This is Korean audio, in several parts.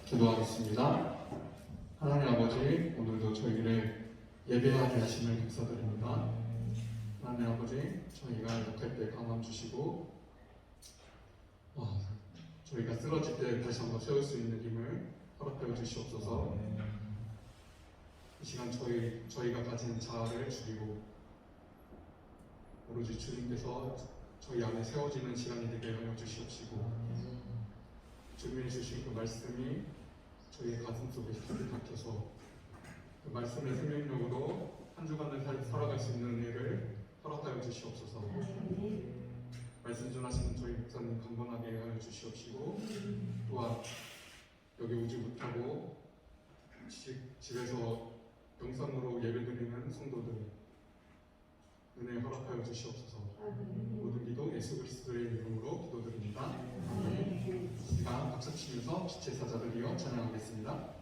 기도하겠습니다. 하나님 아버지, 오늘도 저희를 예배하게 하심을 감사드립니다. 하나님 아버지, 저희가 약할 때 강함 주시고 저희가 쓰러질 때 다시 한번 세울 수 있는 힘을 허락하여 주시옵소서. 이 시간 저희가 가진 자아를 죽이고 오로지 주님께서 저희 안에 세워지는 시간이 되게 하여 주시옵시고, 주님이 주신 그 말씀이 저희의 가슴 속에 깊이 박혀서 그 말씀의 생명력으로 한 주간을 살아갈 수 있는 은혜를 허락하여 주시옵소서. 말씀 전하시는 저희 목사님 강건하게 하여 주시옵시고, 또한 여기 오지 못하고 집에서 영상으로 예배드리는 성도들 은혜 허락하여 주시옵소서. 모든 기도 예수 그리스도의 이름으로 기도드립니다. 이 시간 박수 치면서 지체사자들이여 찬양하겠습니다.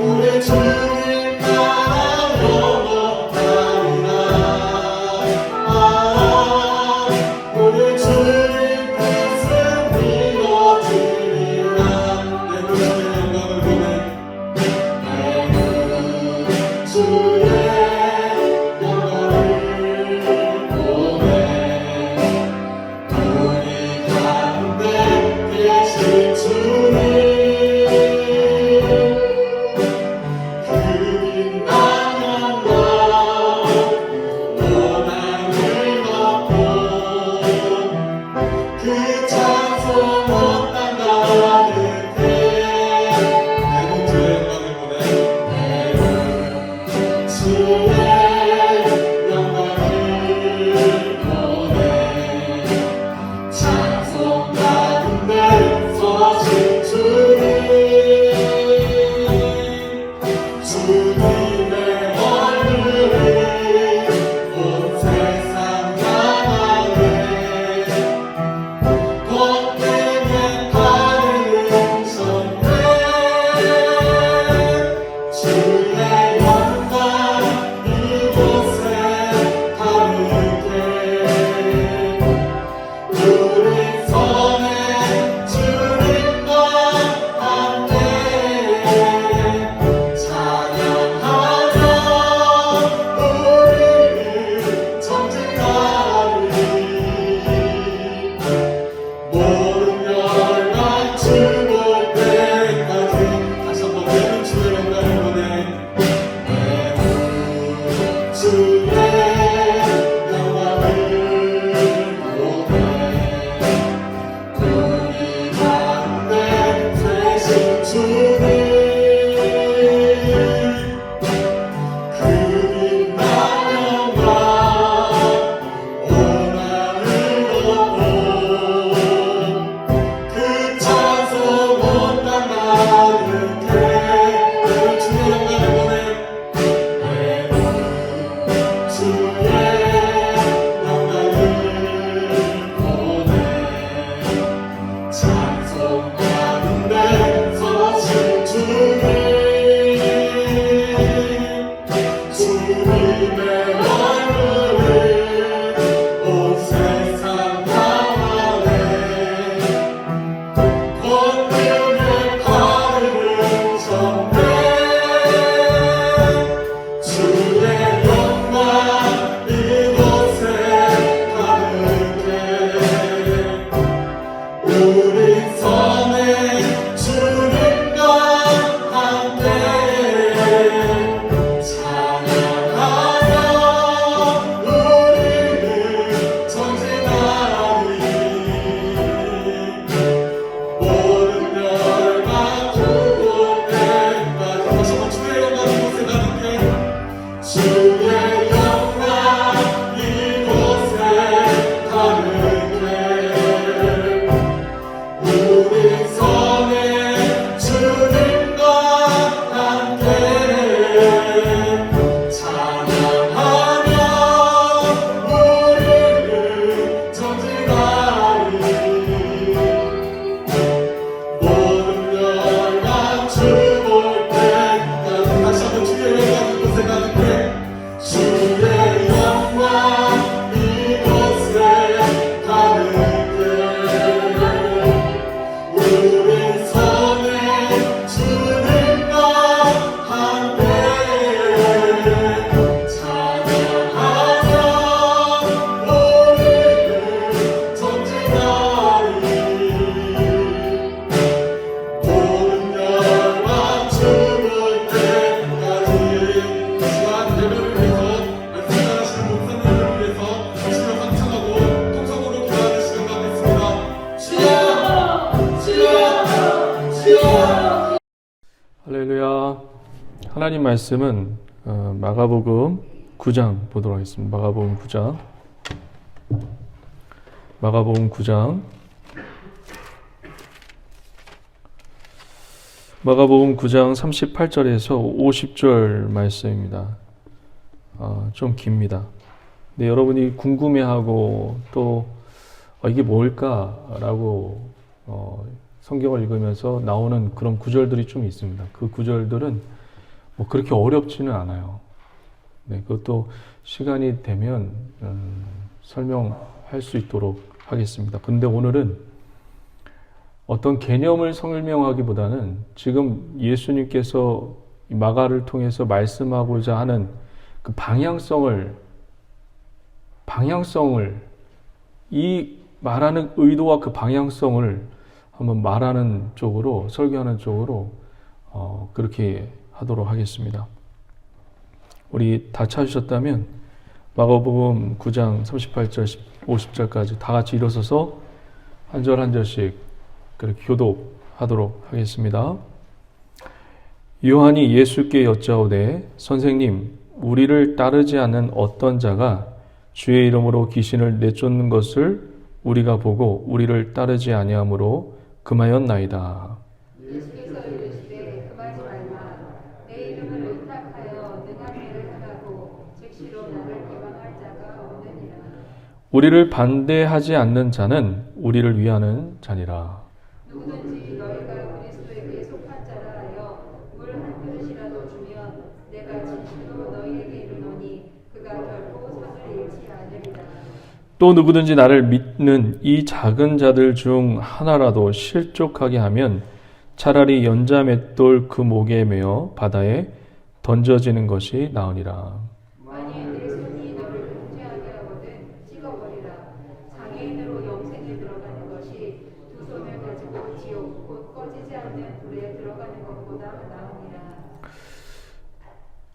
우리 주님 나라 영원하리라. 우리 주님 뜻을 이루어지리라. 내 주의 영광을 보내. 주의 영광을 보내. 우리 가운데 계신 주님, 그 빛난 영광 원한을 걷고 그 찬송 온 땅 가득해. 내 주의 영광을 보내. 주의 영광을 보내. 찬송 가운데 서신 주님, 주님의 얼굴을 온 세상 향하네. 걷는 발을 훔쳤네. 주의 영광 이곳에 가득해. 우리 선에 주님과 함께 찬양하며 우리를 정직하리. 모든 열방 주볼 때까지. 다시 한번 내는 주의 영광을 보내. 주의 영광을 보내. 우리 가운데 계신 주님, 그 빛난 영광 원한을 걷고 그 찬송 온 땅 가득해. 내 주의 영광을 보내. 주의 영광을 보내. 찬송 가운데 서신 주님, 주님의 얼굴을 온 세상 향하네. 권능의 발을 훔쳤네. 주의 영광 이곳에 가득해. 우리 선에 주님과 함께 찬양하며 우리를 전진하리. 모든 열방 주볼 때까지. 다시 한번 주의 영광 이곳에 가득해. 주의 영광 이곳에 가득해. 우리 선에 주님과 함께 찬양하며 우리를 전진하리. 모든 열방 주볼 때까지. 다시 한번 주의 영광 이곳에 가득해. 주의 영광 이곳에 가득해. 우리 선에 주님과 함께 찬양하며 우리를 전진하리. 모든 열방 주볼 때까지. 시간 예배를 위해서 말씀 전하시는 목사님들을 위해서 주여 감창하고 통성으로 기도하는 시간 갖겠습니다. 주여, 주여, 주여. 할렐루야. 하나님 말씀은 마가복음 9장 보도록 하겠습니다. 마가복음 9장. 마가복음 9장. 마가복음 9장 38절에서 50절 말씀입니다. 좀 깁니다. 근데 여러분이 궁금해하고 또 이게 뭘까라고 성경을 읽으면서 나오는 그런 구절들이 좀 있습니다. 그 구절들은 뭐 그렇게 어렵지는 않아요. 네, 그것도 시간이 되면 설명할 수 있도록 하겠습니다. 근데 오늘은 어떤 개념을 설명하기보다는 지금 예수님께서 마가를 통해서 말씀하고자 하는 그 방향성을 이 말하는 의도와 그 방향성을 한번 말하는 쪽으로, 설교하는 쪽으로 그렇게 하도록 하겠습니다. 우리 다 찾으셨다면 마가복음 9장 38절 50절까지 다 같이 일어서서 한 절 한 절씩 그렇게 교독하도록 하겠습니다. 요한이 예수께 여짜오되 선생님 우리를 따르지 않는 어떤 자가 주의 이름으로 귀신을 내쫓는 것을 우리가 보고 우리를 따르지 아니하므로 금하였나이다. 예수께서 이르시되 금하지 말라. 내 이름을 의탁하여 능한 일을 하라고 즉시로 나를 비방할 자가 없느니라. 우리를 반대하지 않는 자는 우리를 위하는 자니라. 누구든지 너희가 그리스도에게 속한 자라 하여 물 한 그릇이라도 주면 내가 진실로 너희에게 이르노니 그가 결코 상을 잃지 않으리라. 또 누구든지 나를 믿는 이 작은 자들 중 하나라도 실족하게 하면 차라리 연자 맷돌 그 목에 매어 바다에 던져지는 것이 나으니라. 만일 내 손이 너를 통제하게 하거든 찍어버리라. 장애인으로 영생에 들어가는 것이 두 손을 가지고 지옥 곧 꺼지지 않는 불에 들어가는 것보다 나으니라.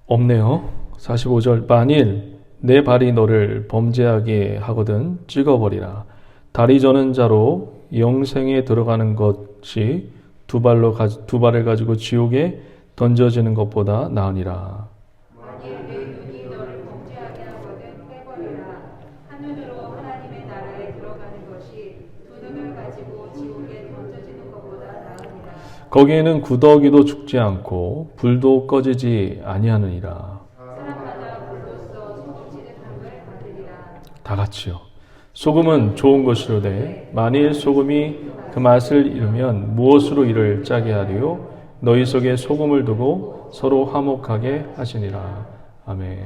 없네요. 45절 만일 내 발이 너를 범죄하게 하거든 찍어버리라. 다리 저는 자로 영생에 들어가는 것이 두 발을 가지고 지옥에 던져지는 것보다 나으니라. 만일 내 눈이 너를 범죄하게 하거든 빼버리라. 한 눈으로 하나님의 나라에 들어가는 것이 두 눈을 가지고 지옥에 던져지는 것보다 나으니라. 거기에는 구더기도 죽지 않고 불도 꺼지지 아니하느니라. 사람마다 불로써 소금치는 함을 받으리라. 다 같이요. 소금은 좋은 것이로되 만일 소금이 그 맛을 잃으면 무엇으로 이를 짜게 하리요? 너희 속에 소금을 두고 서로 화목하게 하시니라. 아멘.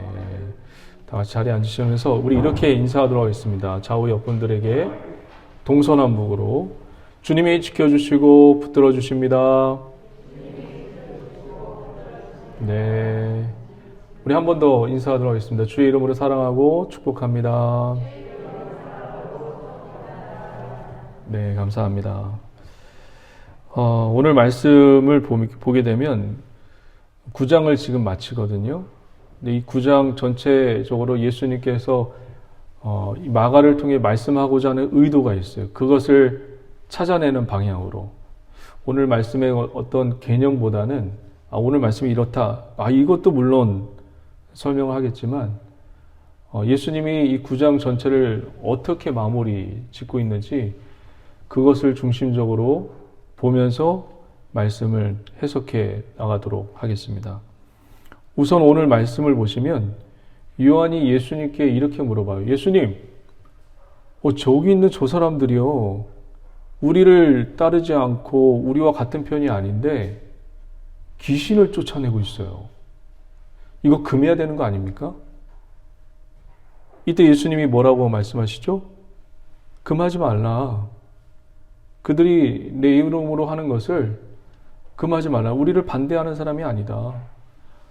다 같이 자리에 앉으시면서 우리 이렇게 인사하도록 하겠습니다. 좌우 옆분들에게 동서남북으로 주님이 지켜주시고 붙들어 주십니다. 네. 우리 한 번 더 인사하도록 하겠습니다. 주의 이름으로 사랑하고 축복합니다. 네, 감사합니다. 오늘 말씀을 보게 되면 9장을 지금 마치거든요. 근데 이 9장 전체적으로 예수님께서 이 마가를 통해 말씀하고자 하는 의도가 있어요. 그것을 찾아내는 방향으로. 오늘 말씀의 어떤 개념보다는 오늘 말씀이 이렇다. 이것도 물론 설명을 하겠지만 예수님이 이 9장 전체를 어떻게 마무리 짓고 있는지 그것을 중심적으로 보면서 말씀을 해석해 나가도록 하겠습니다. 우선 오늘 말씀을 보시면 요한이 예수님께 이렇게 물어봐요. 예수님, 저기 있는 저 사람들이요. 우리를 따르지 않고 우리와 같은 편이 아닌데 귀신을 쫓아내고 있어요. 이거 금해야 되는 거 아닙니까? 이때 예수님이 뭐라고 말씀하시죠? 금하지 말라. 그들이 내 이름으로 하는 것을 금하지 말라. 우리를 반대하는 사람이 아니다.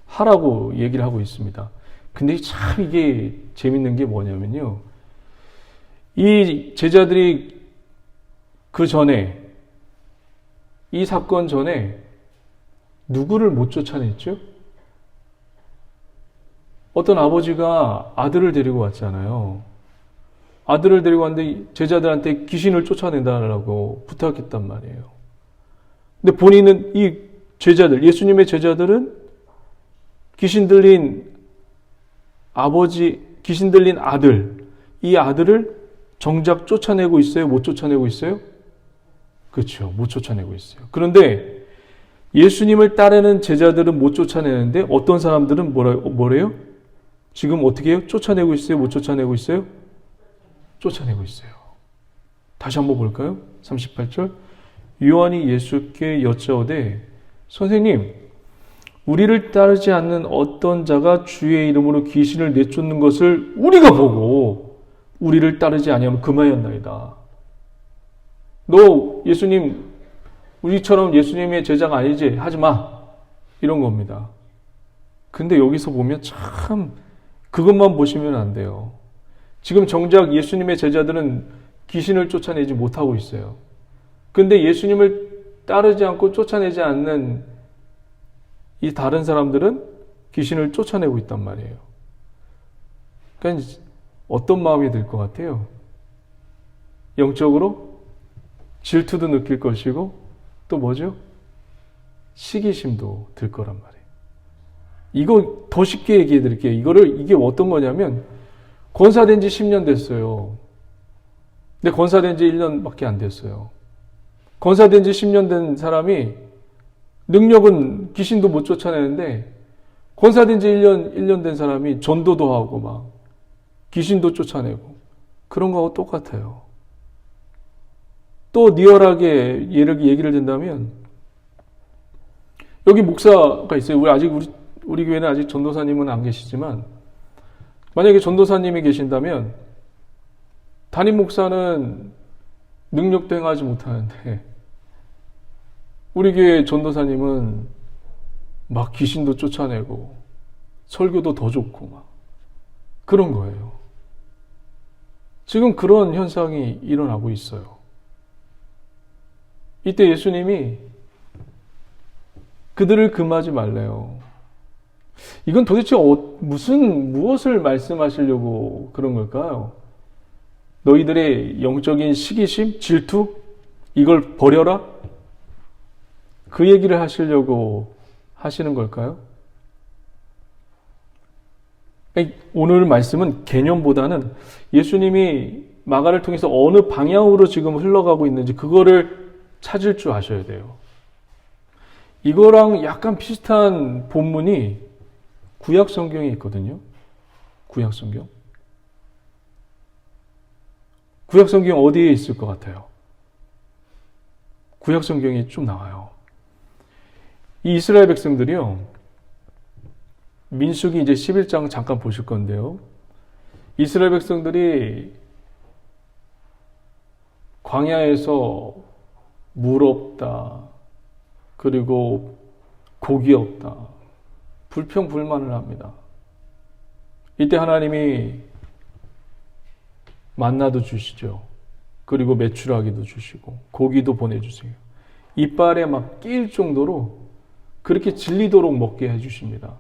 하라고 얘기를 하고 있습니다. 근데 참 이게 재밌는 게 뭐냐면요. 이 제자들이 그 전에, 이 사건 전에 누구를 못 쫓아냈죠? 어떤 아버지가 아들을 데리고 왔잖아요. 아들을 데리고 왔는데 제자들한테 귀신을 쫓아낸다라고 부탁했단 말이에요. 근데 본인은 이 제자들, 예수님의 제자들은 귀신 들린 아버지, 귀신 들린 아들, 이 아들을 정작 쫓아내고 있어요? 못 쫓아내고 있어요? 그렇죠. 못 쫓아내고 있어요. 그런데 예수님을 따르는 제자들은 못 쫓아내는데 어떤 사람들은 뭐래요? 지금 어떻게 해요? 쫓아내고 있어요? 못 쫓아내고 있어요? 쫓아내고 있어요. 다시 한번 볼까요? 38절. 요한이 예수께 여짜오되 선생님 우리를 따르지 않는 어떤 자가 주의 이름으로 귀신을 내쫓는 것을 우리가 보고 우리를 따르지 아니하면 금하였나이다. 너 예수님 우리처럼 예수님의 제자가 아니지? 하지 마. 이런 겁니다. 근데 여기서 보면 참 그것만 보시면 안 돼요. 지금 정작 예수님의 제자들은 귀신을 쫓아내지 못하고 있어요. 근데 예수님을 따르지 않고 쫓아내지 않는 이 다른 사람들은 귀신을 쫓아내고 있단 말이에요. 그러니까 어떤 마음이 들 것 같아요? 영적으로 질투도 느낄 것이고 또 뭐죠? 시기심도 들 거란 말이에요. 이거 더 쉽게 얘기해 드릴게요. 이게 어떤 거냐면 권사된 지 10년 됐어요. 근데 권사된 지 1년밖에 안 됐어요. 권사된 지 10년 된 사람이 능력은 귀신도 못 쫓아내는데 권사된 지 1년 된 사람이 전도도 하고 막 귀신도 쫓아내고 그런 거하고 똑같아요. 또 리얼하게 얘기를 든다면 여기 목사가 있어요. 우리 교회는 아직 전도사님은 안 계시지만 만약에 전도사님이 계신다면 담임 목사는 능력도 행하지 못하는데 우리 교회 전도사님은 막 귀신도 쫓아내고 설교도 더 좋고 막 그런 거예요. 지금 그런 현상이 일어나고 있어요. 이때 예수님이 그들을 금하지 말래요. 이건 도대체 무엇을 말씀하시려고 그런 걸까요? 너희들의 영적인 시기심, 질투, 이걸 버려라? 그 얘기를 하시려고 하시는 걸까요? 오늘 말씀은 개념보다는 예수님이 마가를 통해서 어느 방향으로 지금 흘러가고 있는지 그거를 찾을 줄 아셔야 돼요. 이거랑 약간 비슷한 본문이 구약 성경에 있거든요. 구약 성경. 구약 성경 어디에 있을 것 같아요? 구약 성경에 좀 나와요. 이 이스라엘 백성들이요. 민수기 이제 11장 잠깐 보실 건데요. 이스라엘 백성들이 광야에서 물 없다. 그리고 고기 없다. 불평불만을 합니다. 이때 하나님이 만나도 주시죠. 그리고 메추라기도 주시고 고기도 보내주세요. 이빨에 막 끼일 정도로 그렇게 질리도록 먹게 해주십니다.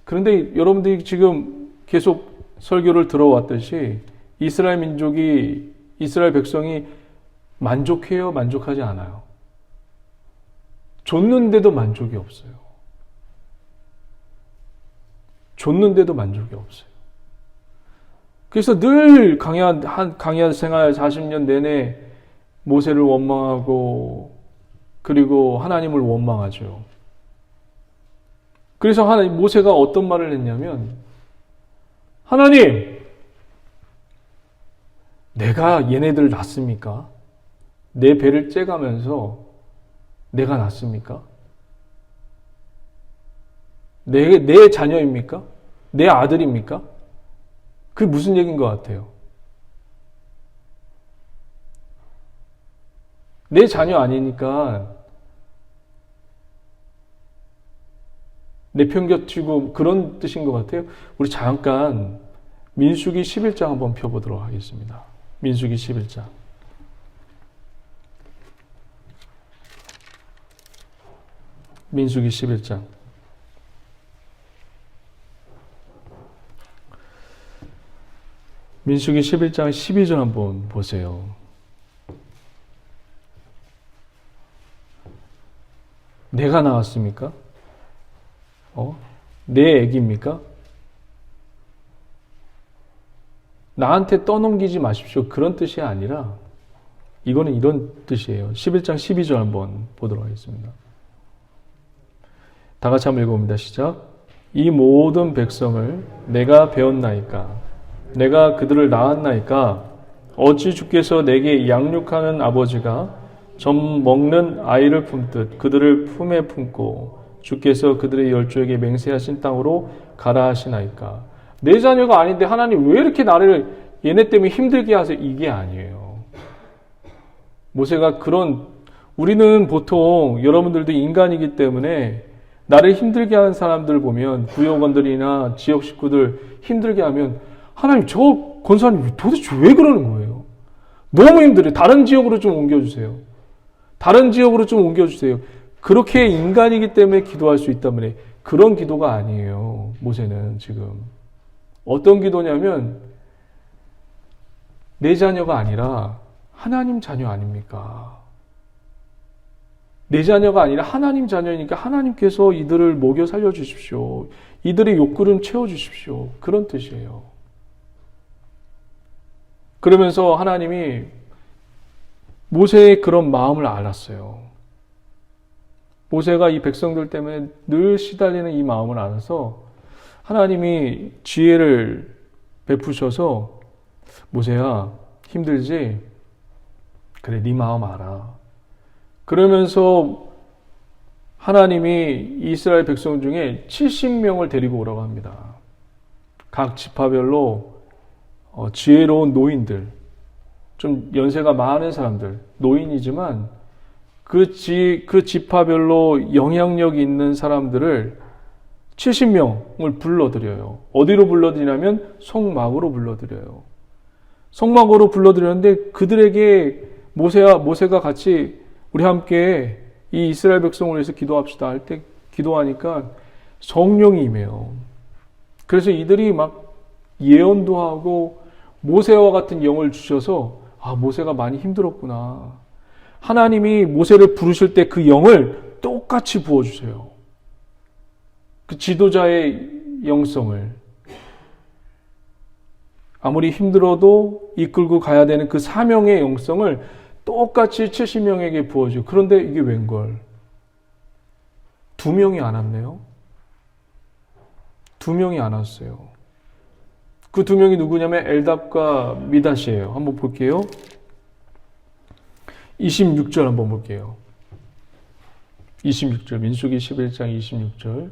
그런데 여러분들이 지금 계속 설교를 들어왔듯이 이스라엘 민족이, 이스라엘 백성이 만족해요? 만족하지 않아요? 줬는데도 만족이 없어요. 줬는데도 만족이 없어요. 그래서 늘 강야 생활 40년 내내 모세를 원망하고 그리고 하나님을 원망하죠. 그래서 모세가 어떤 말을 했냐면 하나님, 내가 얘네들 낳습니까? 내 배를 째가면서 내가 낳습니까? 내 자녀입니까? 내 아들입니까? 그게 무슨 얘기인 것 같아요? 내 자녀 아니니까 내 편견치고 그런 뜻인 것 같아요. 우리 잠깐 민수기 11장 한번 펴보도록 하겠습니다. 민수기 11장. 민수기 11장. 민수기 11장 12절 한번 보세요. 내가 나왔습니까? 내 애기입니까? 나한테 떠넘기지 마십시오. 그런 뜻이 아니라 이거는 이런 뜻이에요. 11장 12절 한번 보도록 하겠습니다. 다 같이 한번 읽어봅니다. 시작. 이 모든 백성을 내가 배웠나이까? 내가 그들을 낳았나이까? 어찌 주께서 내게 양육하는 아버지가 젖 먹는 아이를 품듯 그들을 품에 품고 주께서 그들의 열조에게 맹세하신 땅으로 가라 하시나이까. 내 자녀가 아닌데 하나님 왜 이렇게 나를 얘네 때문에 힘들게 하세요? 이게 아니에요. 모세가 우리는 보통 여러분들도 인간이기 때문에 나를 힘들게 하는 사람들 보면 구역원들이나 지역 식구들 힘들게 하면 하나님 저 권사님 도대체 왜 그러는 거예요? 너무 힘들어요. 다른 지역으로 좀 옮겨주세요. 다른 지역으로 좀 옮겨주세요. 그렇게 인간이기 때문에 기도할 수 있다면 그런 기도가 아니에요. 모세는 지금 어떤 기도냐면 내 자녀가 아니라 하나님 자녀 아닙니까? 내 자녀가 아니라 하나님 자녀니까 하나님께서 이들을 먹여 살려주십시오. 이들의 욕구를 채워주십시오. 그런 뜻이에요. 그러면서 하나님이 모세의 그런 마음을 알았어요. 모세가 이 백성들 때문에 늘 시달리는 이 마음을 알아서 하나님이 지혜를 베푸셔서 모세야 힘들지? 그래 네 마음 알아. 그러면서 하나님이 이스라엘 백성 중에 70명을 데리고 오라고 합니다. 각 지파별로 지혜로운 노인들, 좀 연세가 많은 사람들, 노인이지만 그 지파별로 영향력 있는 사람들을 70명을 불러드려요. 어디로 불러드리냐면 성막으로 불러드려요. 성막으로 불러드렸는데 그들에게 모세가 같이 우리 함께 이 이스라엘 백성을 위해서 기도합시다 할 때 기도하니까 성령이 임해요. 그래서 이들이 막 예언도 하고 모세와 같은 영을 주셔서 모세가 많이 힘들었구나. 하나님이 모세를 부르실 때 그 영을 똑같이 부어주세요. 그 지도자의 영성을. 아무리 힘들어도 이끌고 가야 되는 그 사명의 영성을 똑같이 70명에게 부어줘. 그런데 이게 웬걸? 2명이 안 왔네요. 2명이 안 왔어요. 그 2명이 누구냐면 엘답과 미닷이에요. 한번 볼게요. 26절 한번 볼게요. 26절 민수기 11장 26절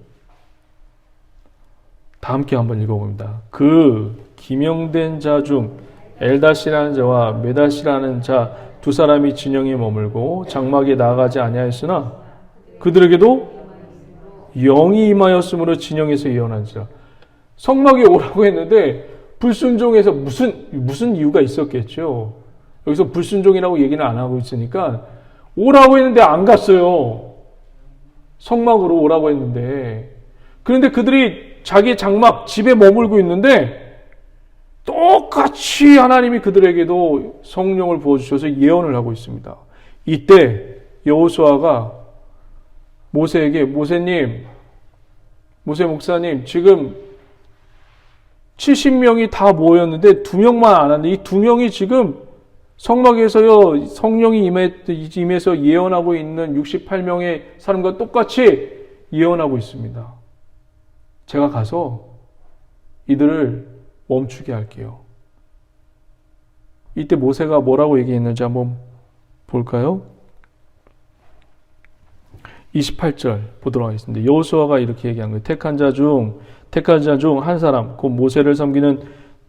다 함께 한번 읽어봅니다. 그 기명된 자 중 엘닷이라는 자와 메닷이라는 자 두 사람이 진영에 머물고 장막에 나아가지 아니하였으나 그들에게도 영이 임하였으므로 진영에서 예언한지라. 성막에 오라고 했는데 불순종해서 무슨 이유가 있었겠죠. 여기서 불순종이라고 얘기는 안 하고 있으니까 오라고 했는데 안 갔어요. 성막으로 오라고 했는데. 그런데 그들이 자기 장막 집에 머물고 있는데 똑같이 하나님이 그들에게도 성령을 부어주셔서 예언을 하고 있습니다. 이때 여호수아가 모세에게 모세 목사님 지금 70명이 다 모였는데 2명만 안 왔는데 이 2명이 지금 성막에서요 성령이 임해서 예언하고 있는 68명의 사람과 똑같이 예언하고 있습니다. 제가 가서 이들을 멈추게 할게요. 이때 모세가 뭐라고 얘기했는지 한번 볼까요? 28절 보도록 하겠습니다. 여호수아가 이렇게 얘기한 거예요. 택한 자 중 한 사람 곧 모세를 섬기는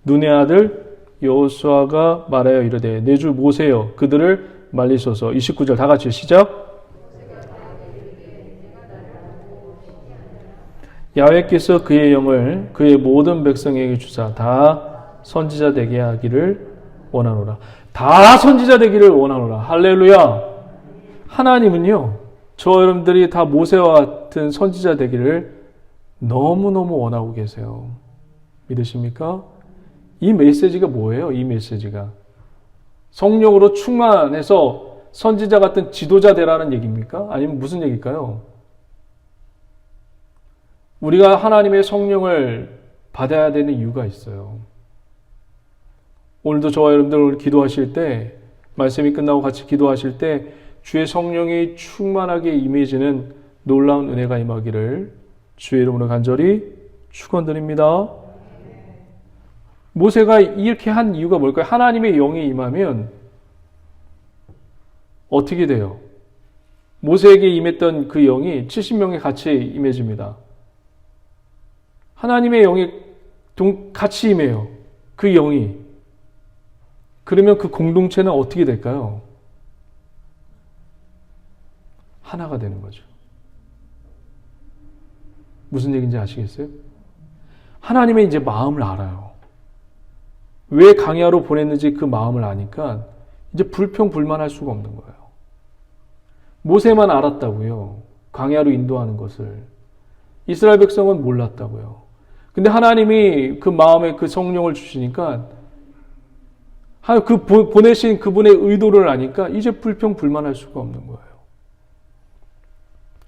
눈의 아들 여호수아가 말하여 이르되 내 주 모세여 그들을 말리소서. 29절 다 같이 시작. 야훼께서 그의 영을 그의 모든 백성에게 주사 다 선지자 되게 하기를 원하노라. 다 선지자 되기를 원하노라. 할렐루야. 하나님은요 저 여러분들이 다 모세와 같은 선지자 되기를 너무너무 원하고 계세요. 믿으십니까? 이 메시지가 뭐예요? 이 메시지가 성령으로 충만해서 선지자 같은 지도자 되라는 얘기입니까? 아니면 무슨 얘기일까요? 우리가 하나님의 성령을 받아야 되는 이유가 있어요. 오늘도 저와 여러분들 기도하실 때 말씀이 끝나고 같이 기도하실 때 주의 성령이 충만하게 임해지는 놀라운 은혜가 임하기를 주의 이름으로 간절히 축원드립니다. 모세가 이렇게 한 이유가 뭘까요? 하나님의 영이 임하면 어떻게 돼요? 모세에게 임했던 그 영이 70명에 같이 임해집니다. 하나님의 영이 같이 임해요. 그 영이. 그러면 그 공동체는 어떻게 될까요? 하나가 되는 거죠. 무슨 얘기인지 아시겠어요? 하나님의 이제 마음을 알아요. 왜 광야로 보냈는지 그 마음을 아니까 이제 불평불만할 수가 없는 거예요. 모세만 알았다고요. 광야로 인도하는 것을. 이스라엘 백성은 몰랐다고요. 근데 하나님이 그 마음에 그 성령을 주시니까 그 보내신 그분의 의도를 아니까 이제 불평불만할 수가 없는 거예요.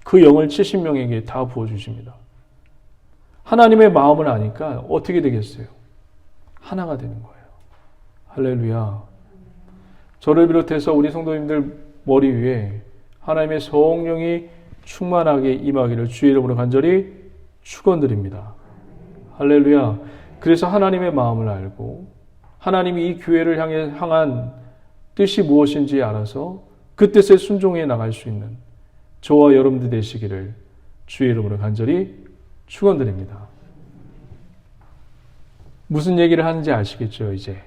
그 영을 70명에게 다 부어주십니다. 하나님의 마음을 아니까 어떻게 되겠어요? 하나가 되는 거예요. 할렐루야. 저를 비롯해서 우리 성도님들 머리 위에 하나님의 성령이 충만하게 임하기를 주의 이름으로 간절히 축원드립니다. 할렐루야. 그래서 하나님의 마음을 알고 하나님이 이 교회를 향한 뜻이 무엇인지 알아서 그 뜻에 순종해 나갈 수 있는 저와 여러분들 되시기를 주의 이름으로 간절히 축원드립니다. 무슨 얘기를 하는지 아시겠죠, 이제?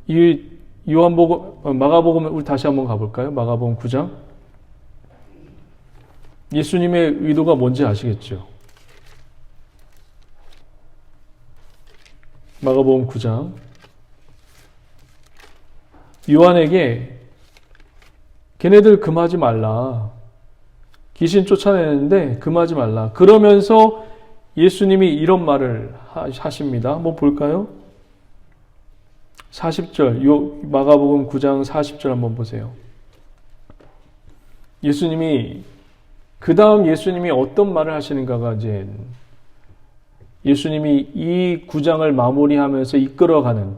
이 마가복음 우리 다시 한번 가볼까요? 마가복음 9장. 예수님의 의도가 뭔지 아시겠죠? 마가복음 9장. 요한에게 걔네들 금하지 말라. 귀신 쫓아내는데 금하지 말라. 그러면서 예수님이 이런 말을 하십니다. 한번 볼까요? 40절, 마가복음 9장 40절 한번 보세요. 그 다음 예수님이 어떤 말을 하시는가가 이제 예수님이 이 9장을 마무리하면서 이끌어가는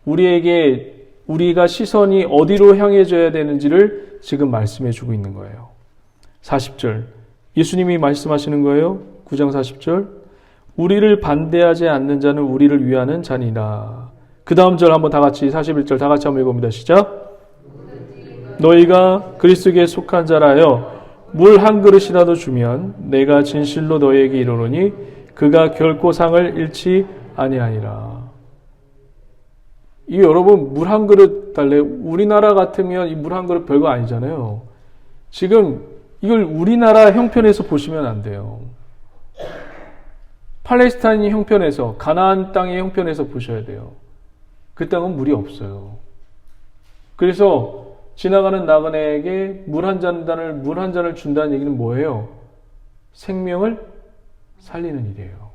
우리가 시선이 어디로 향해져야 되는지를 지금 말씀해 주고 있는 거예요. 40절, 예수님이 말씀하시는 거예요. 9장 40절, 우리를 반대하지 않는 자는 우리를 위하는 자니라. 그 다음 절 한번 다 같이 41절 다 같이 한번 읽어봅니다. 시작. 너희가 그리스도께 속한 자라여 물 한 그릇이라도 주면 내가 진실로 너희에게 이르노니 그가 결코 상을 잃지 아니하니라. 이 여러분 물 한 그릇 달래. 우리나라 같으면 이 물 한 그릇 별거 아니잖아요. 지금 이걸 우리나라 형편에서 보시면 안 돼요. 팔레스타인 형편에서, 가나안 땅의 형편에서 보셔야 돼요. 그 땅은 물이 없어요. 그래서 지나가는 나그네에게 물 한 잔을 준다는 얘기는 뭐예요? 생명을 살리는 일이에요.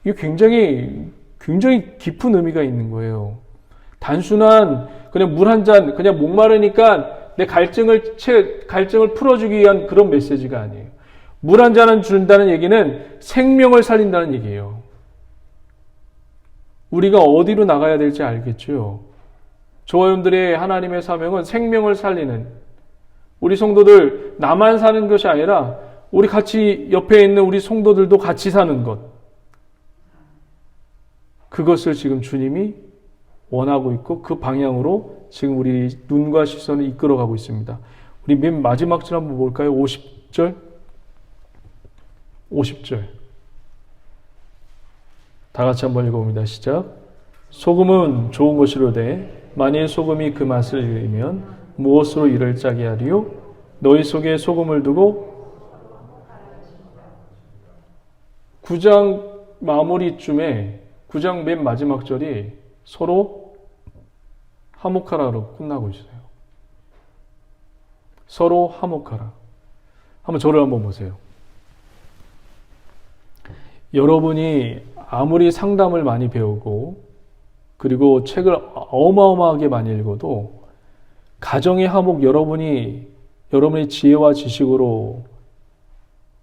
이게 굉장히 깊은 의미가 있는 거예요. 단순한 그냥 물 한 잔, 그냥 목마르니까 내 갈증을 풀어주기 위한 그런 메시지가 아니에요. 물 한 잔을 준다는 얘기는 생명을 살린다는 얘기예요. 우리가 어디로 나가야 될지 알겠죠? 저와 여러분들의 하나님의 사명은 생명을 살리는, 우리 성도들 나만 사는 것이 아니라 우리 같이 옆에 있는 우리 성도들도 같이 사는 것, 그것을 지금 주님이 원하고 있고 그 방향으로 지금 우리 눈과 시선을 이끌어가고 있습니다. 우리 맨 마지막 절 한번 볼까요? 50절. 다 같이 한번 읽어봅니다. 시작. 소금은 좋은 것이로되 만일 소금이 그 맛을 잃으면 무엇으로 이를 짜게 하리요? 너희 속에 소금을 두고 9장 마무리쯤에 9장 맨 마지막 절이 서로 화목하라로 끝나고 있어요. 서로 화목하라. 한번 저를 한번 보세요. 여러분이 아무리 상담을 많이 배우고 그리고 책을 어마어마하게 많이 읽어도 가정의 화목 여러분의 지혜와 지식으로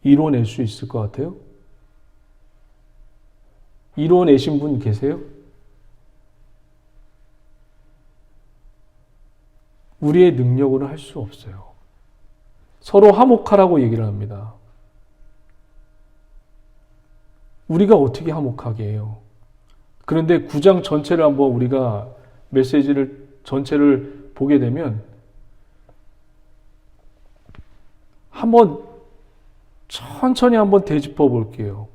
이뤄낼 수 있을 것 같아요? 이뤄내신 분 계세요? 우리의 능력으로는 할 수 없어요. 서로 화목하라고 얘기를 합니다. 우리가 어떻게 화목하게 해요? 그런데 9장 전체를 한번 우리가 메시지를 전체를 보게 되면 한번 천천히 한번 되짚어 볼게요.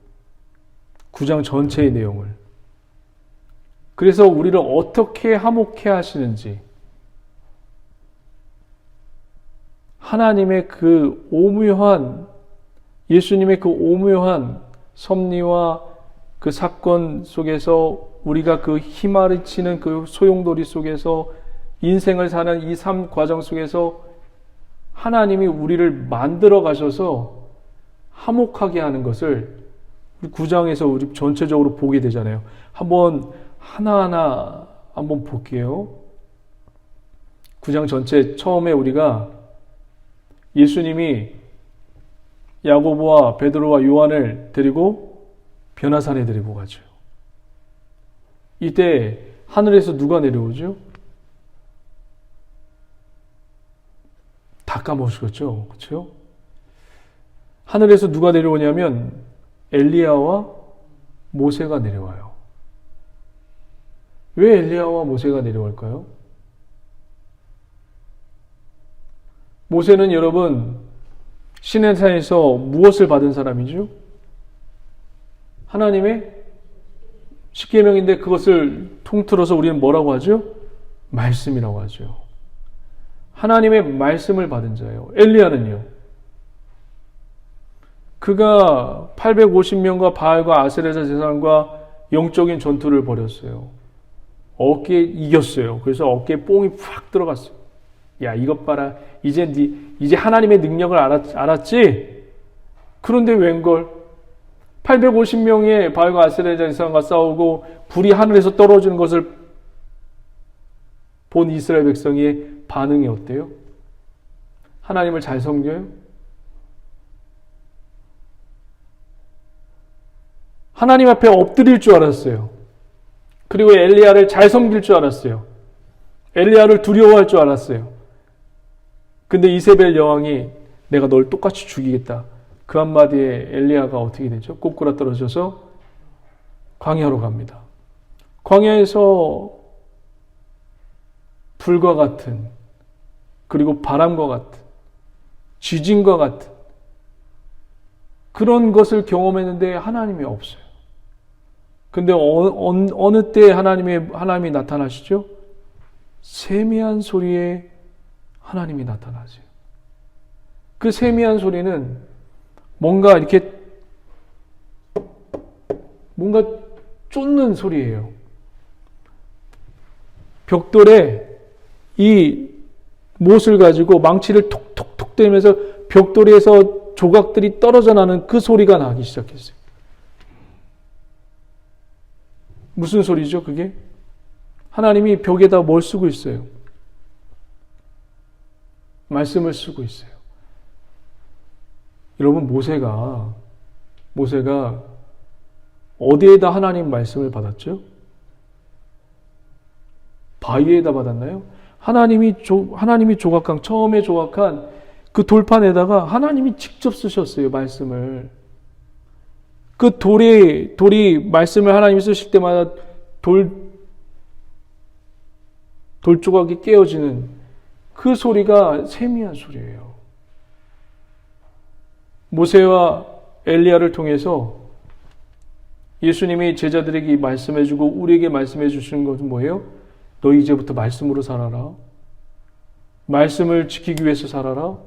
9장 전체의 내용을. 그래서 우리를 어떻게 화목해 하시는지, 하나님의 그 오묘한, 예수님의 그 오묘한 섭리와 그 사건 속에서 우리가 그 휘말리치는 그 소용돌이 속에서 인생을 사는 이 삶 과정 속에서 하나님이 우리를 만들어 가셔서 화목하게 하는 것을 우리 9장에서 우리 전체적으로 보게 되잖아요. 한번 하나하나 한번 볼게요. 9장 전체 처음에 우리가 예수님이 야고보와 베드로와 요한을 데리고 변화산에 데리고 가죠. 이때 하늘에서 누가 내려오죠? 다 까먹으셨죠? 그렇죠? 하늘에서 누가 내려오냐면 엘리야와 모세가 내려와요. 왜 엘리야와 모세가 내려올까요? 모세는 여러분 시내산에서 무엇을 받은 사람이죠? 하나님의 십계명인데 그것을 통틀어서 우리는 뭐라고 하죠? 말씀이라고 하죠. 하나님의 말씀을 받은 자예요. 엘리야는요. 그가 850명과 바알과 아세레자 제사장과 영적인 전투를 벌였어요. 어깨에 이겼어요. 그래서 어깨에 뽕이 팍 들어갔어요. 야, 이것 봐라. 이제 하나님의 능력을 알았지? 그런데 웬걸? 850명의 바알과 아세레자 제사장과 싸우고 불이 하늘에서 떨어지는 것을 본 이스라엘 백성의 반응이 어때요? 하나님을 잘 섬겨요? 하나님 앞에 엎드릴 줄 알았어요. 그리고 엘리야를 잘 섬길 줄 알았어요. 엘리야를 두려워할 줄 알았어요. 근데 이세벨 여왕이 내가 널 똑같이 죽이겠다. 그 한마디에 엘리야가 어떻게 되죠? 꼬꾸라 떨어져서 광야로 갑니다. 광야에서 불과 같은, 그리고 바람과 같은, 지진과 같은 그런 것을 경험했는데 하나님이 없어요. 근데 어느 때 하나님이 나타나시죠? 세미한 소리에 하나님이 나타나세요. 그 세미한 소리는 뭔가 쫓는 소리예요. 벽돌에 이 못을 가지고 망치를 톡톡톡 때리면서 벽돌에서 조각들이 떨어져 나는 그 소리가 나기 시작했어요. 무슨 소리죠, 그게? 하나님이 벽에다 뭘 쓰고 있어요? 말씀을 쓰고 있어요. 여러분, 모세가 어디에다 하나님 말씀을 받았죠? 바위에다 받았나요? 하나님이 조각한, 처음에 조각한 그 돌판에다가 하나님이 직접 쓰셨어요, 말씀을. 그 돌이 말씀을 하나님이 쓰실 때마다 돌 조각이 깨어지는 그 소리가 세미한 소리예요. 모세와 엘리야를 통해서 예수님이 제자들에게 말씀해주고 우리에게 말씀해 주시는 것은 뭐예요? 너 이제부터 말씀으로 살아라. 말씀을 지키기 위해서 살아라.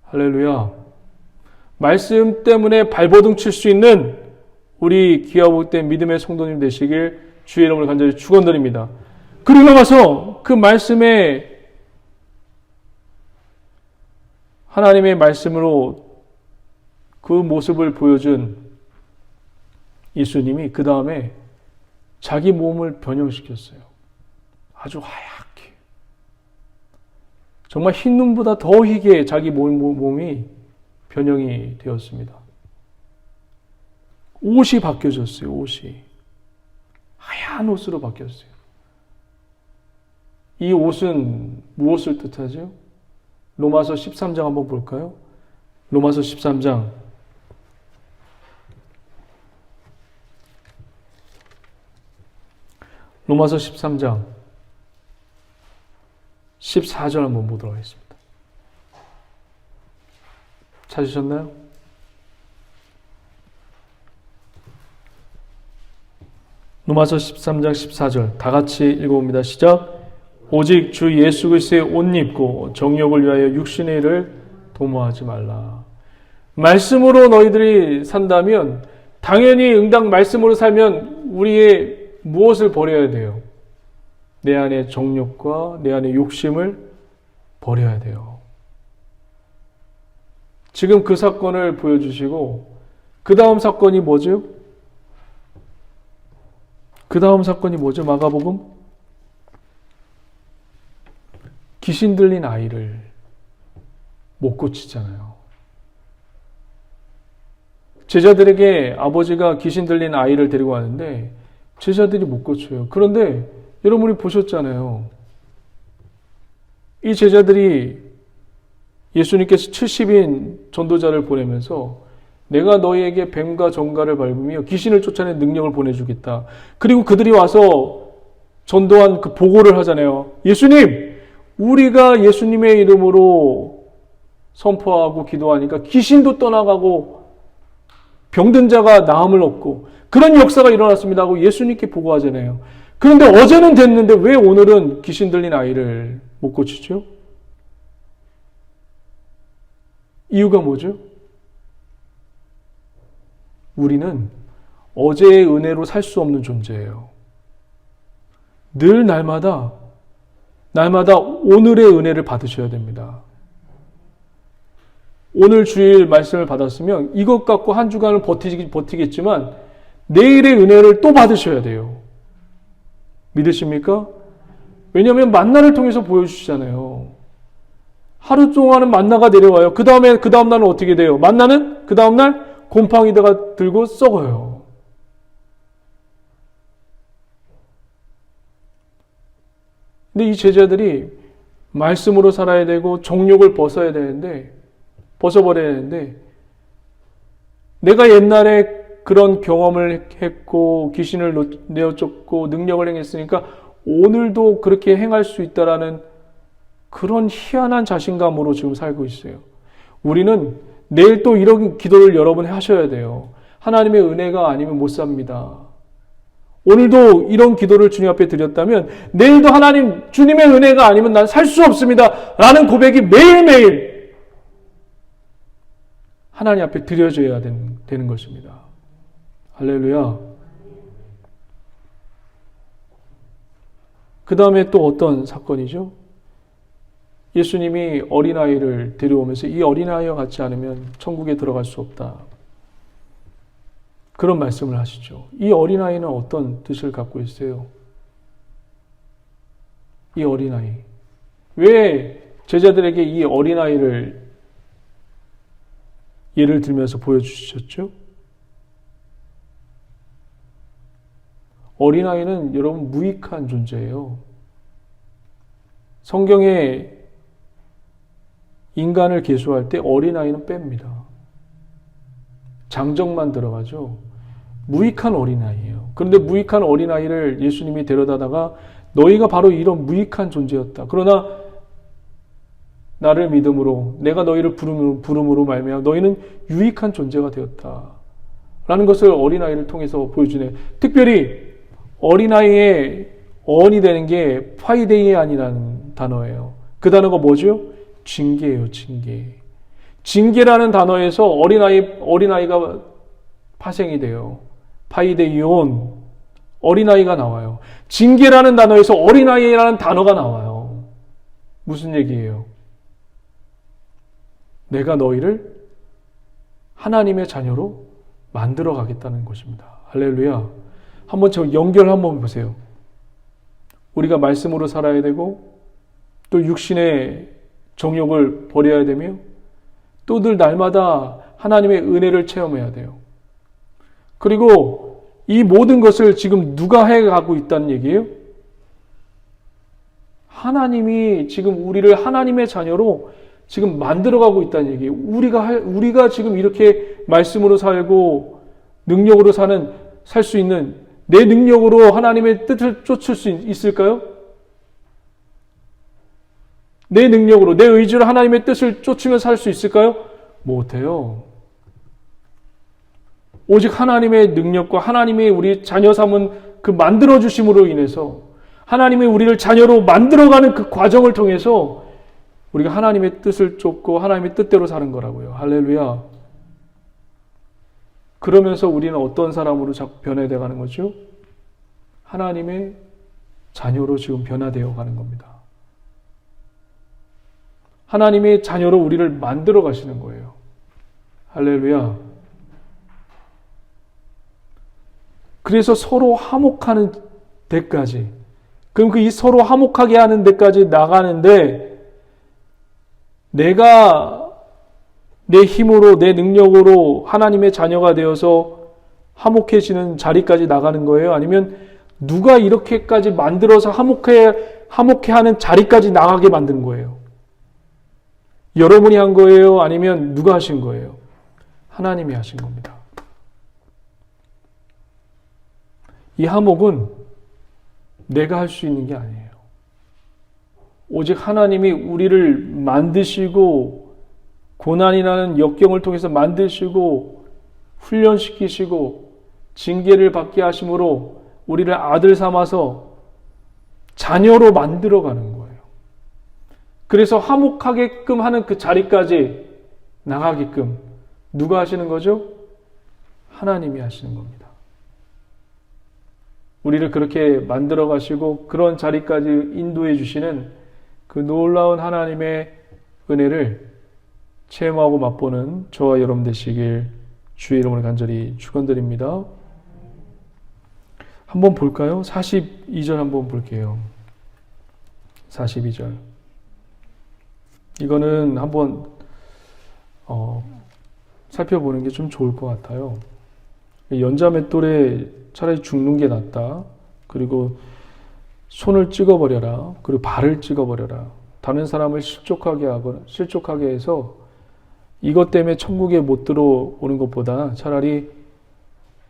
할렐루야. 말씀 때문에 발버둥 칠 수 있는 우리 귀하복된 믿음의 성도님 되시길 주의 이름으로 간절히 축원드립니다. 그리고 나서 그 말씀에 하나님의 말씀으로 그 모습을 보여준 예수님이 그 다음에 자기 몸을 변형시켰어요. 아주 하얗게. 정말 흰 눈보다 더 희게 자기 몸이 변형이 되었습니다. 옷이 바뀌어졌어요. 옷이. 하얀 옷으로 바뀌었어요. 이 옷은 무엇을 뜻하죠? 로마서 13장 한번 볼까요? 로마서 13장. 로마서 13장 14절 한번 보도록 하겠습니다. 찾으셨나요? 로마서 13장 14절 다 같이 읽어봅니다. 시작. 오직 주 예수 그리스도의 옷 입고 정욕을 위하여 육신의 일을 도모하지 말라. 말씀으로 너희들이 산다면 당연히 응당 말씀으로 살면 우리의 무엇을 버려야 돼요? 내 안의 정욕과 내 안의 욕심을 버려야 돼요. 지금 그 사건을 보여주시고 그 다음 사건이 뭐죠? 그 다음 사건이 뭐죠? 마가복음? 귀신 들린 아이를 못 고치잖아요. 제자들에게 아버지가 귀신 들린 아이를 데리고 왔는데 제자들이 못 고쳐요. 그런데 여러분이 보셨잖아요. 이 제자들이 예수님께서 70인 전도자를 보내면서 내가 너희에게 뱀과 정갈을 밟으며 귀신을 쫓아내는 능력을 보내주겠다. 그리고 그들이 와서 전도한 그 보고를 하잖아요. 예수님, 우리가 예수님의 이름으로 선포하고 기도하니까 귀신도 떠나가고 병든 자가 나음을 얻고 그런 역사가 일어났습니다 하고 예수님께 보고하잖아요. 그런데 어제는 됐는데 왜 오늘은 귀신 들린 아이를 못 고치죠? 이유가 뭐죠? 우리는 어제의 은혜로 살 수 없는 존재예요. 늘 날마다 오늘의 은혜를 받으셔야 됩니다. 오늘 주일 말씀을 받았으면 이것 갖고 한 주간을 버티겠지만 내일의 은혜를 또 받으셔야 돼요. 믿으십니까? 왜냐하면 만나를 통해서 보여주시잖아요. 하루 동안은 만나가 내려와요. 그 다음 날은 어떻게 돼요? 만나는 그 다음 날 곰팡이다가 들고 썩어요. 근데 이 제자들이 말씀으로 살아야 되고 정욕을 벗어버려야 되는데 내가 옛날에 그런 경험을 했고 귀신을 내어쫓고 능력을 행했으니까 오늘도 그렇게 행할 수 있다라는 그런 희한한 자신감으로 지금 살고 있어요. 우리는 내일 또 이런 기도를 여러분 하셔야 돼요. 하나님의 은혜가 아니면 못 삽니다. 오늘도 이런 기도를 주님 앞에 드렸다면 내일도 하나님 주님의 은혜가 아니면 난 살 수 없습니다 라는 고백이 매일매일 하나님 앞에 드려져야 되는 것입니다. 할렐루야. 그 다음에 또 어떤 사건이죠? 예수님이 어린아이를 데려오면서 이 어린아이와 같지 않으면 천국에 들어갈 수 없다. 그런 말씀을 하시죠. 이 어린아이는 어떤 뜻을 갖고 있어요? 이 어린아이. 왜 제자들에게 이 어린아이를 예를 들면서 보여주셨죠? 어린아이는 여러분 무익한 존재예요. 성경에 인간을 계수할 때 어린아이는 뺍니다. 장정만 들어가죠. 무익한 어린아이예요. 그런데 무익한 어린아이를 예수님이 데려다다가 너희가 바로 이런 무익한 존재였다. 그러나 나를 믿음으로 내가 너희를 부름으로 말미암아 너희는 유익한 존재가 되었다. 라는 것을 어린아이를 통해서 보여주네요. 특별히 어린아이의 어원이 되는 게 파이데이안이라는 단어예요. 그 단어가 뭐죠? 징계예요. 징계. 징계라는 단어에서 어린아이가 파생이 돼요. 파이데이온, 어린아이가 나와요. 징계라는 단어에서 어린아이라는 단어가 나와요. 무슨 얘기예요? 내가 너희를 하나님의 자녀로 만들어 가겠다는 것입니다. 할렐루야. 한번 저 연결 한번 보세요. 우리가 말씀으로 살아야 되고 또 육신의 정욕을 버려야 되며 또 늘 날마다 하나님의 은혜를 체험해야 돼요. 그리고 이 모든 것을 지금 누가 해가고 있다는 얘기예요? 하나님이 지금 우리를 하나님의 자녀로 지금 만들어가고 있다는 얘기예요. 우리가 지금 이렇게 말씀으로 살고 능력으로 살 수 있는 내 능력으로 하나님의 뜻을 쫓을 수 있을까요? 내 능력으로, 내 의지로 하나님의 뜻을 쫓으며 살 수 있을까요? 못해요. 오직 하나님의 능력과 하나님의 우리 자녀 삼은 그 만들어주심으로 인해서 하나님이 우리를 자녀로 만들어가는 그 과정을 통해서 우리가 하나님의 뜻을 쫓고 하나님의 뜻대로 사는 거라고요. 할렐루야. 그러면서 우리는 어떤 사람으로 자꾸 변해되어 가는 거죠? 하나님의 자녀로 지금 변화되어 가는 겁니다. 하나님의 자녀로 우리를 만들어 가시는 거예요. 할렐루야. 그래서 서로 화목하는 데까지, 그럼 그 이 서로 화목하게 하는 데까지 나가는데 내가 내 힘으로 내 능력으로 하나님의 자녀가 되어서 화목해지는 자리까지 나가는 거예요? 아니면 누가 이렇게까지 만들어서 화목해 하는 자리까지 나가게 만든 거예요? 여러분이 한 거예요? 아니면 누가 하신 거예요? 하나님이 하신 겁니다. 이 화목은 내가 할 수 있는 게 아니에요. 오직 하나님이 우리를 만드시고 고난이라는 역경을 통해서 만드시고 훈련시키시고 징계를 받게 하심으로 우리를 아들 삼아서 자녀로 만들어가는 거예요. 그래서 화목하게끔 하는 그 자리까지 나가게끔 누가 하시는 거죠? 하나님이 하시는 겁니다. 우리를 그렇게 만들어 가시고 그런 자리까지 인도해 주시는 그 놀라운 하나님의 은혜를 체험하고 맛보는 저와 여러분 되시길 주의 이름으로 간절히 축원드립니다. 한번 볼까요? 42절 한번 볼게요. 42절. 이거는 한번 살펴보는 게 좀 좋을 것 같아요. 연자 맷돌에 차라리 죽는 게 낫다. 그리고 손을 찍어버려라. 그리고 발을 찍어버려라. 다른 사람을 실족하게 해서 이것 때문에 천국에 못 들어오는 것보다 차라리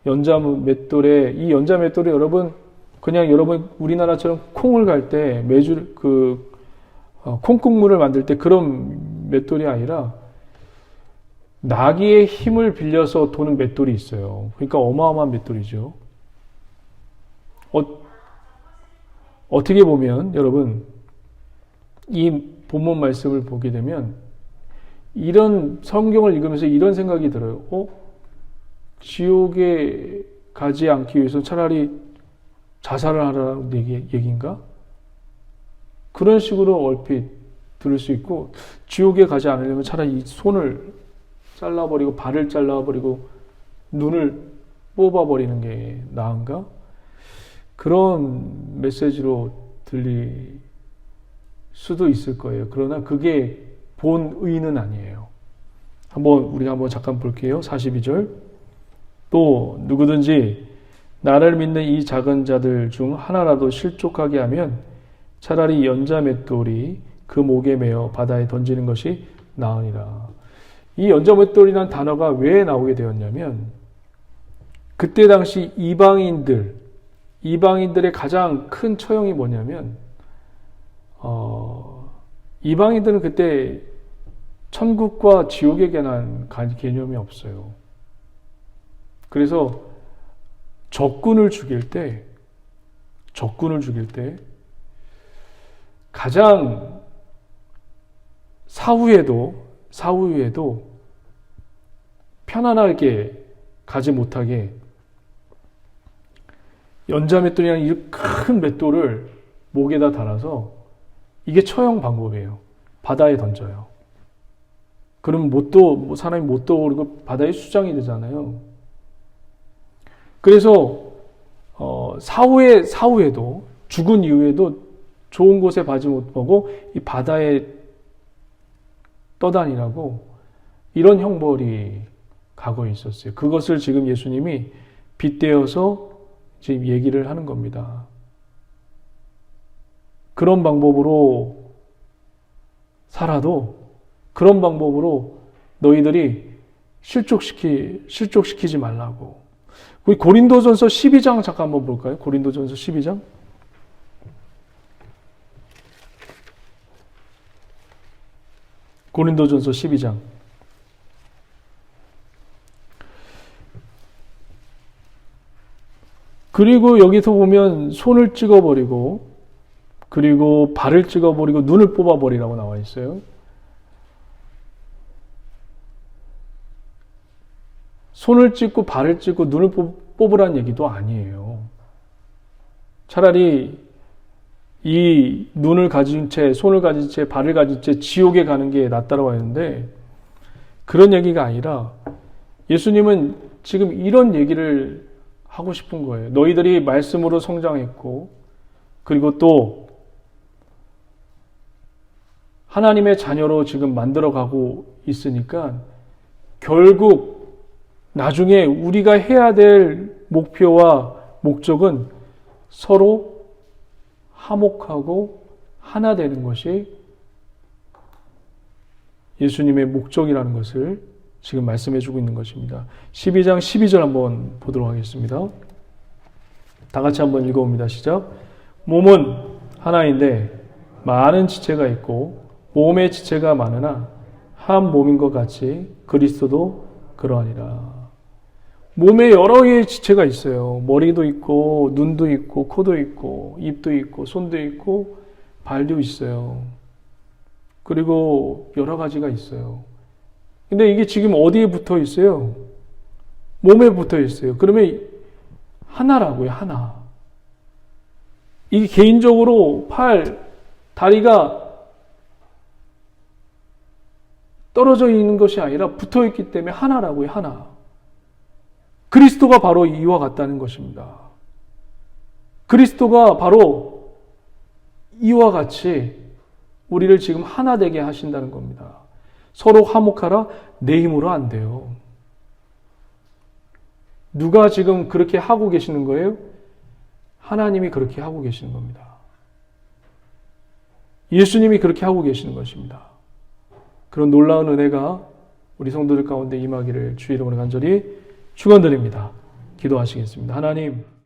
연자 맷돌에, 이 연자 맷돌이 여러분 그냥 여러분 우리나라처럼 콩을 갈 때 매주 콩국물을 만들 때 그런 맷돌이 아니라 나귀의 힘을 빌려서 도는 맷돌이 있어요. 그러니까 어마어마한 맷돌이죠. 어떻게 보면 여러분 이 본문 말씀을 보게 되면 이런 성경을 읽으면서 이런 생각이 들어요. 지옥에 가지 않기 위해서 차라리 자살을 하라는 얘기인가? 그런 식으로 얼핏 들을 수 있고, 지옥에 가지 않으려면 차라리 이 손을 잘라버리고 발을 잘라버리고 눈을 뽑아버리는 게 나은가? 그런 메시지로 들릴 수도 있을 거예요. 그러나 그게 본의는 아니에요. 우리가 한번 잠깐 볼게요. 42절. 또 누구든지 나를 믿는 이 작은 자들 중 하나라도 실족하게 하면 차라리 연자 맷돌이 그 목에 매어 바다에 던지는 것이 나으니라. 이 연자 맷돌이라는 단어가 왜 나오게 되었냐면 그때 당시 이방인들의 가장 큰 처형이 뭐냐면 이방인들은 그때 천국과 지옥에 관한 개념이 없어요. 그래서 적군을 죽일 때 가장 사후에도 편안하게 가지 못하게 연자 맷돌이라는 이 큰 맷돌을 목에다 달아서, 이게 처형 방법이에요. 바다에 던져요. 그럼 사람이 못 떠오르고 바다에 수장이 되잖아요. 그래서 사후에도 죽은 이후에도 좋은 곳에 가지 못하고 이 바다에 떠다니라고 이런 형벌이 과거에 있었어요. 그것을 지금 예수님이 빗대어서 지금 얘기를 하는 겁니다. 그런 방법으로 살아도 그런 방법으로 너희들이 실족시키지 말라고. 우리 고린도전서 12장 잠깐 한번 볼까요? 고린도전서 12장. 고린도전서 12장. 그리고 여기서 보면 손을 찍어버리고 그리고 발을 찍어버리고 눈을 뽑아버리라고 나와 있어요. 손을 찍고 발을 찍고 눈을 뽑으라는 얘기도 아니에요. 차라리 이 눈을 가진 채, 손을 가진 채, 발을 가진 채 지옥에 가는 게 낫다라고 했는데 그런 얘기가 아니라 예수님은 지금 이런 얘기를 하고 싶은 거예요. 너희들이 말씀으로 성장했고 그리고 또 하나님의 자녀로 지금 만들어가고 있으니까 결국 나중에 우리가 해야 될 목표와 목적은 서로 화목하고 하나 되는 것이 예수님의 목적이라는 것을 지금 말씀해 주고 있는 것입니다. 12장 12절 한번 보도록 하겠습니다. 다 같이 한번 읽어봅니다. 시작. 몸은 하나인데 많은 지체가 있고 몸의 지체가 많으나 한 몸인 것 같이 그리스도도 그러하니라. 몸에 여러 개의 지체가 있어요. 머리도 있고 눈도 있고 코도 있고 입도 있고 손도 있고 발도 있어요. 그리고 여러 가지가 있어요. 근데 이게 지금 어디에 붙어 있어요? 몸에 붙어 있어요. 그러면 하나라고요, 하나. 이게 개인적으로 팔, 다리가 떨어져 있는 것이 아니라 붙어 있기 때문에 하나라고요, 하나. 그리스도가 바로 이와 같다는 것입니다. 그리스도가 바로 이와 같이 우리를 지금 하나 되게 하신다는 겁니다. 서로 화목하라. 내 힘으로 안 돼요. 누가 지금 그렇게 하고 계시는 거예요? 하나님이 그렇게 하고 계시는 겁니다. 예수님이 그렇게 하고 계시는 것입니다. 그런 놀라운 은혜가 우리 성도들 가운데 임하기를 주의 이름으로 간절히 축원드립니다. 기도하시겠습니다. 하나님,